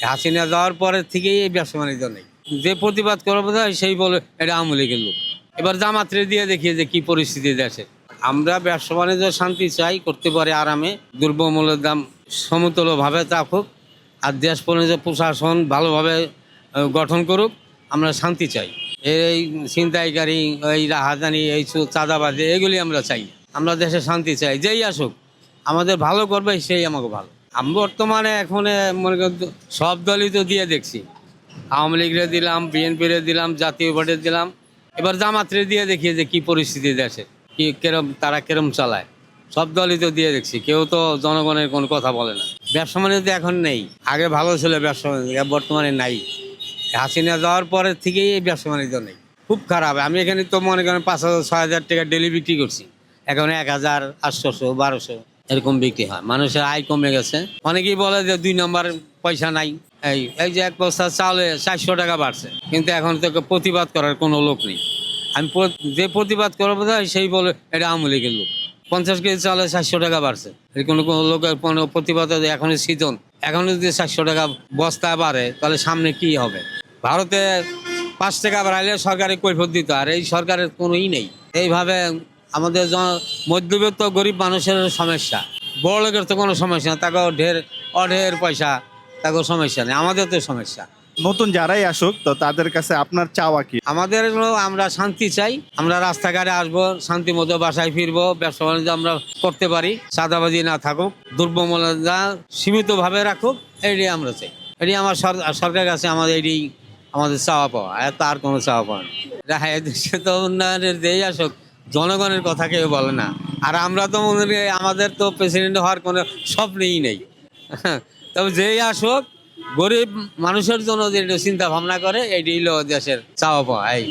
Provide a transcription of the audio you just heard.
হাসিনা যাওয়ার পরের থেকেই এই ব্যবসা বাণিজ্য নেই। যে প্রতিবাদ করবো সেই বলে এটা আওয়ামী লীগের লোক। এবার জামাতরে দিয়ে দেখিয়ে যে কি পরিস্থিতি দেশে। আমরা ব্যবসা বাণিজ্য শান্তি চাই, করতে পারি আরামে, দ্রব্যমূল্যের দাম সমতুলভাবে থাকুক, আর দেশ প্রশাসন ভালোভাবে গঠন করুক। আমরা শান্তি চাই। এই ছিনতাইকারী, এই রাহাজানি, এই চাঁদাবাজি, এগুলি আমরা চাই। আমরা দেশে শান্তি চাই, যেই আসুক আমাদের ভালো করবে সেই আমাকে ভালো। আমি বর্তমানে এখন মনে করেন সব দলই তো দিয়ে দেখছি, আওয়ামী লীগরে দিলাম, বিএনপিরে দিলাম, জাতীয় পার্টির দিলাম, এবার জামাতরে দিয়ে দেখিয়ে যে কি পরিস্থিতি দেশে, কি কেরম তারা কেরম চালায়। সব দলই তো দিয়ে দেখছি, কেউ তো জনগণের কোনো কথা বলে না। ব্যবসা বাণিজ্য এখন নেই, আগে ভালো ছিল ব্যবসা বাণিজ্য, বর্তমানে নাই। হাসিনা যাওয়ার পরের থেকেই এই ব্যবসা বাণিজ্য নেই, খুব খারাপ। আমি এখানে তো মনে করেন 5,000 6,000 টাকা ডেলি বিক্রি করছি, এখন 1,000 800 1200 এরকম বিক্রি হয়। মানুষের আয় কমে গেছে। অনেকেই বলে যে 2 নম্বর পয়সা নাই। এই যে এক বস্তা চাউলে 400 টাকা বাড়ছে, কিন্তু এখন তো প্রতিবাদ করার কোনো লোক নেই। আমি যে প্রতিবাদ করবো সেই বলে এটা আওয়ামী লীগের লোক। 50 কেজি চাউলে 400 টাকা বাড়ছে, এর কোনো লোকের কোনো প্রতিবাদ। এখনই সিজন, এখন যদি 400 টাকা বস্তা বাড়ে তাহলে সামনে কি হবে? ভারতে 5 টাকা বাড়াইলে সরকারে কৈফিয়ত দিত, আর এই সরকারের কোনোই নেই। এইভাবে আমাদের মধ্যবিত্ত গরিব মানুষের সমস্যা, বড় লোকের তো কোনো সমস্যা না, তাকেও অঢের পয়সা, তাকেও সমস্যা নেই। আমাদের তো সমস্যা। নতুন যারাই আসুক তো তাদের কাছে আপনার চাওয়া কি? আমাদের আমরা শান্তি চাই, আমরা রাস্তাঘাটে আসবো, শান্তি মতো বাসায় ফিরবো, ব্যবসা বাণিজ্য আমরা করতে পারি, চাঁদাবাজি না থাকুক, দ্রব্যমূল্য সীমিতভাবে রাখুক, এটাই আমরা চাই। এটি আমার সরকারের কাছে আমাদের এটি আমাদের চাওয়া পাওয়া, এত আর কোনো চাওয়া পাওয়া নেই। দেশে তো উন্নয়নের যেই আসুক, জনগণের কথা কেউ বলে না। আর আমরা তো মনে করি আমাদের তো প্রেসিডেন্ট হওয়ার কোনো স্বপ্নই নেই। তবে যেই আসুক, গরিব মানুষের জন্য যে চিন্তা ভাবনা করে, এইটাই হলো দেশের চাওয়া পাওয়া। এই